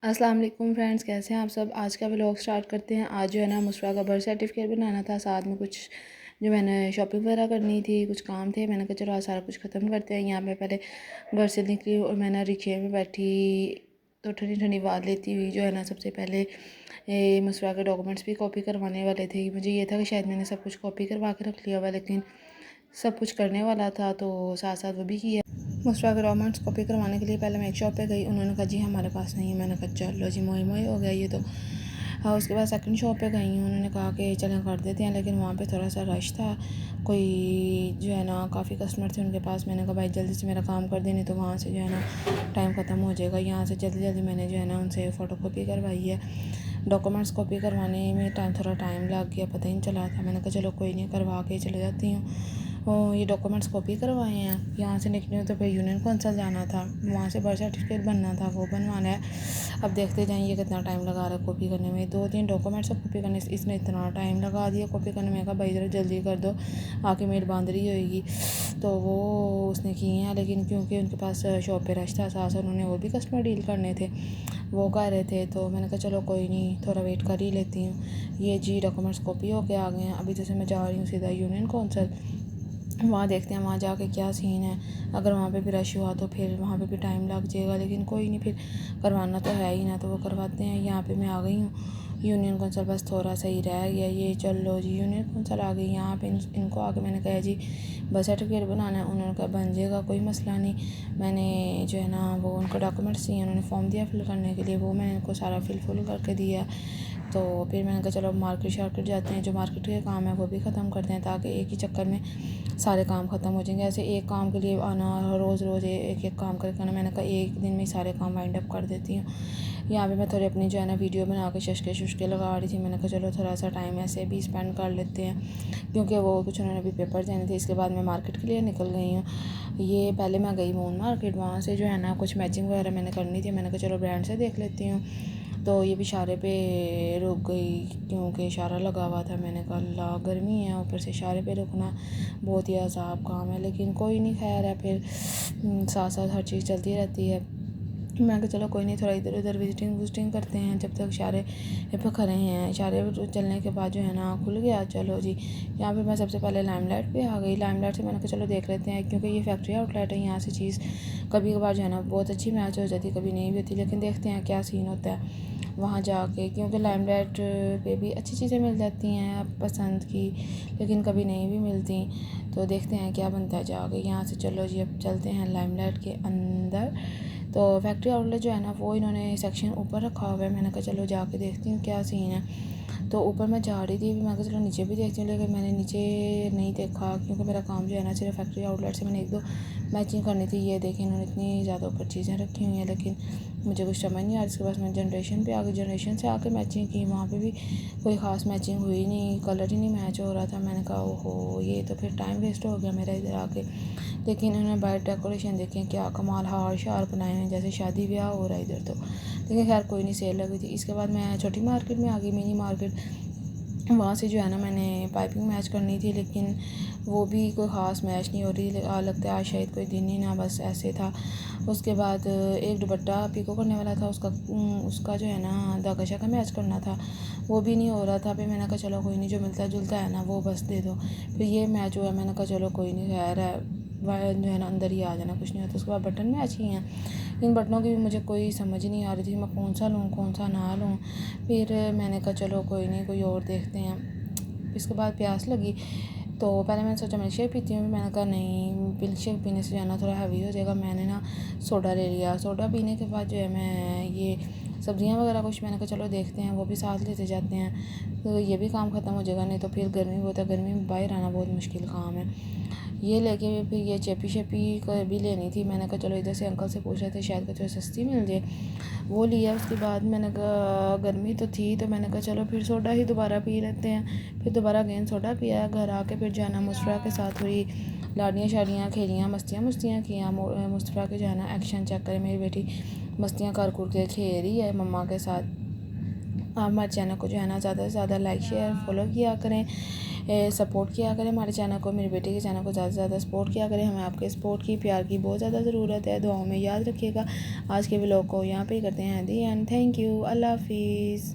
अस्सलाम वालेकुम फ्रेंड्स, कैसे हैं आप सब। आज का व्लॉग स्टार्ट करते हैं। आज जो है ना मुस्फा का बर्थ सर्टिफिकेट बनाना था, साथ में कुछ जो मैंने शॉपिंग वगैरह करनी थी, कुछ काम थे। मैंने कहा चलो आज सारा कुछ ख़त्म करते हैं। यहाँ पे पहले घर से निकली और मैंने रिक्शे में बैठी तो ठंडी ठंडी आवाज़ लेती हुई जो है ना सबसे पहले मुस्फा के डॉक्यूमेंट्स भी कॉपी करवाने वाले थे। मुझे ये था कि शायद मैंने सब कुछ कॉपी करवा के रख लिया हुआ, लेकिन सब कुछ करने वाला था तो साथ साथ वो भी किया। मुस्फा के डॉक्यूमेंट्स कॉपी करवाने के लिए पहले मैं एक शॉप पे गई। उन्होंने कहा जी हमारे पास नहीं है। मैंने कहा चलो जी मोए मोए हो गया ये तो। हाँ, उसके बाद सेकंड शॉप पे गई। उन्होंने कहा कि चलें कर देते हैं, लेकिन वहाँ पे थोड़ा सा रश था। कोई जो है ना काफ़ी कस्टमर थे उनके पास। मैंने कहा भाई जल्दी से मेरा काम कर देनी, तो वहाँ से जो है ना टाइम ख़त्म हो जाएगा। यहाँ से जल्दी जल्दी मैंने जो है ना उनसे फ़ोटो कॉपी करवाई है। डॉक्यूमेंट्स कॉपी करवाने में थोड़ा टाइम लग गया, पता ही नहीं चला था। मैंने कहा चलो कोई नहीं, करवा के चले जाती हूँ। ये डॉक्यूमेंट्स कॉपी करवाए हैं। यहाँ से निकली हूँ तो फिर यूनियन कौंसल जाना था, वहाँ से बर्थ सर्टिफिकेट बनना था, वो बनवाना है। अब देखते जाएंगे कितना टाइम लगा रहा है कॉपी करने में। 2-3 डॉक्यूमेंट्स कॉपी करने से इसने इतना टाइम लगा दिया कॉपी करने में। कहा भाई ज़रा जल्दी कर दो, आके मेरी बांदरी होएगी। तो वो उसने किए हैं, लेकिन क्योंकि उनके पास शॉप पे रश था, साथ उन्होंने और भी कस्टमर डील करने थे, वो कर रहे थे। तो मैंने कहा चलो कोई नहीं, थोड़ा वेट कर ही लेती हूँ। ये जी डॉक्यूमेंट्स कॉपी होके आ गए हैं। अभी जैसे मैं जा रही हूँ सीधा यूनियन कौंसल, वहाँ देखते हैं वहाँ जाके क्या सीन है। अगर वहाँ पे भी रश हुआ तो फिर वहाँ पे भी टाइम लग जाएगा, लेकिन कोई नहीं, फिर करवाना तो है ही ना, तो वो करवाते हैं। यहाँ पे मैं आ गई हूँ यूनियन कौंसल, बस थोड़ा सा ही रह गया ये। चलो जी यूनियन कौंसल आ गई। यहाँ पे इनको आके मैंने कहा जी बर्थ सर्टिफिकेट बनाना है। उन्होंने कहा बन जाएगा, कोई मसला नहीं। मैंने जो है ना वो उनको डॉक्यूमेंट्स दिए, उन्होंने फॉर्म दिया फिल करने के लिए, वो मैंने इनको सारा फिल करके दिया। तो फिर मैंने कहा चलो मार्केट शार्केट जाते हैं, जो मार्केट के काम है वो भी ख़त्म करते हैं, ताकि एक ही चक्कर में सारे काम ख़त्म हो जाएंगे। ऐसे एक काम के लिए आना, रोज़ रोज़ एक एक काम करके आना, मैंने कहा एक दिन में सारे काम वाइंड अप कर देती हूँ। यहाँ पे मैं थोड़ी अपनी जो है ना वीडियो बना के शशके शुशके लगा रही थी। मैंने कहा चलो थोड़ा सा टाइम ऐसे भी स्पेंड कर लेते हैं, क्योंकि वो कुछ उन्होंने अभी पेपर देने थे। इसके बाद मैं मार्केट के लिए निकल गई हूँ। ये पहले मैं गई मून मार्केट, वहाँ से जो है ना कुछ मैचिंग वगैरह मैंने करनी थी। मैंने कहा चलो ब्रांड से देख लेती हूँ। तो ये भी इशारे पे रुक गई, क्योंकि इशारा लगा हुआ था। मैंने कहा अल्लाह गर्मी है, ऊपर से इशारे पे रुकना बहुत ही अज़ाब काम है, लेकिन कोई नहीं, खैर है। फिर साथ साथ हर चीज़ चलती रहती है। मैं कहा चलो कोई नहीं, थोड़ा इधर उधर विजिटिंग करते हैं जब तक इशारे पे खड़े हैं। इशारे पे चलने के बाद जो है ना खुल गया। चलो जी, यहाँ पे मैं सबसे पहले लाइमलाइट पे आ गई। लाइमलाइट से मैंने कहा चलो देख लेते हैं, क्योंकि ये फैक्ट्री आउटलेट है। यहाँ से चीज़ कभी कभार जो है ना बहुत अच्छी मैच हो जाती, कभी नहीं भी होती, लेकिन देखते हैं क्या सीन होता है वहाँ जाके, क्योंकि लाइमलाइट पे भी अच्छी चीज़ें मिल जाती हैं पसंद की, लेकिन कभी नहीं भी मिलती। तो देखते हैं क्या बनता है जाके यहाँ से। चलो जी अब चलते हैं लाइमलाइट के अंदर। तो फैक्ट्री आउटलेट जो है ना वो इन्होंने सेक्शन ऊपर रखा हुआ है। मैंने कहा चलो जाके देखती हूँ क्या सीन है। तो ऊपर मैं जा रही थी, मैं कहा चलो नीचे भी देखती हूँ, लेकिन मैंने नीचे नहीं देखा, क्योंकि मेरा काम जो है ना सिर्फ फैक्ट्री आउटलेट से मैंने 1-2 मैचिंग करनी थी। ये देखिए इन्होंने इतनी ज़्यादा ऊपर चीज़ें रखी हुई हैं, लेकिन मुझे कुछ समझ नहीं आ रहा। इसके बाद मैं जनरेशन पे आ गई। जनरेशन से आके मैचिंग की, वहाँ पे भी कोई ख़ास मैचिंग हुई नहीं, कलर ही नहीं मैच हो रहा था। मैंने कहा ओहो, ये तो फिर टाइम वेस्ट हो गया मेरा इधर आके। लेकिन इन्होंने बाहर डेकोरेशन देखें क्या कमाल, हार शार बनाए हैं जैसे शादी ब्याह हो रहा है इधर तो। लेकिन खैर कोई नहीं, सेल लगी थी। इसके बाद मैं छोटी मार्केट में आ गई, मिनी मार्केट। वहाँ से जो है ना मैंने पाइपिंग मैच करनी थी, लेकिन वो भी कोई ख़ास मैच नहीं हो रही। लगता है आज शायद कोई दिन ही ना, बस ऐसे था। उसके बाद एक दुपट्टा पिको करने वाला था, उसका जो है ना धागा शागा मैच करना था, वो भी नहीं हो रहा था। फिर मैंने कहा चलो कोई नहीं, जो मिलता जुलता है ना वो बस दे दो। फिर ये मैच हुआ। मैंने कहा चलो कोई नहीं, खैर है जो है ना अंदर ही आ जाना, कुछ नहीं होता। उसके बाद बटन मैच ही हैं। इन बटनों की भी मुझे कोई समझ नहीं आ रही थी, मैं कौन सा लूँ कौन सा ना लूँ। फिर मैंने कहा चलो कोई नहीं, कोई और देखते हैं। इसके बाद प्यास लगी, तो पहले मैंने सोचा मिल्क शेक पीती हूँ। मैंने कहा नहीं, मिल्क शेक पीने से जो है ना थोड़ा हैवी हो जाएगा। मैंने ना सोडा ले लिया। सोडा पीने के बाद जो है मैं ये सब्ज़ियाँ वगैरह कुछ, मैंने कहा चलो देखते हैं, वो भी साथ लेते जाते हैं, तो ये भी काम ख़त्म हो जाएगा। नहीं तो फिर गर्मी बहुत है, गर्मी में बाहर आना बहुत मुश्किल काम है। ये लेके फिर ये चेपी शेपी को भी लेनी थी। मैंने कहा चलो इधर से अंकल से पूछ रहे थे, शायद कुछ सस्ती मिल जाए, वो लिया। उसके बाद मैंने कहा गर्मी तो थी, तो मैंने कहा चलो फिर सोडा ही दोबारा पी लेते हैं। फिर दोबारा अगेन सोडा पिया। घर आके फिर जो है ना मुस्फरा के साथ हुई लाड़ियाँ शाड़ियाँ खेलियाँ, मस्तियाँ किया। मुस्फरा के जो है ना एक्शन चेक करे, मेरी बेटी मस्तियाँ कर के खेल रही है मम्मा के साथ। आप हमारे चैनल को जो है ना ज़्यादा से ज़्यादा लाइक शेयर फॉलो किया करें, सपोर्ट किया करें हमारे चैनल को, मेरे बेटे के चैनल को ज़्यादा से ज़्यादा सपोर्ट किया करें। हमें आपके सपोर्ट की, प्यार की बहुत ज़्यादा ज़रूरत है। दुआओं में याद रखिएगा। आज के व्लॉग को यहाँ पे ही करते हैं दी एंड थैंक यू। अल्लाह हाफिज़।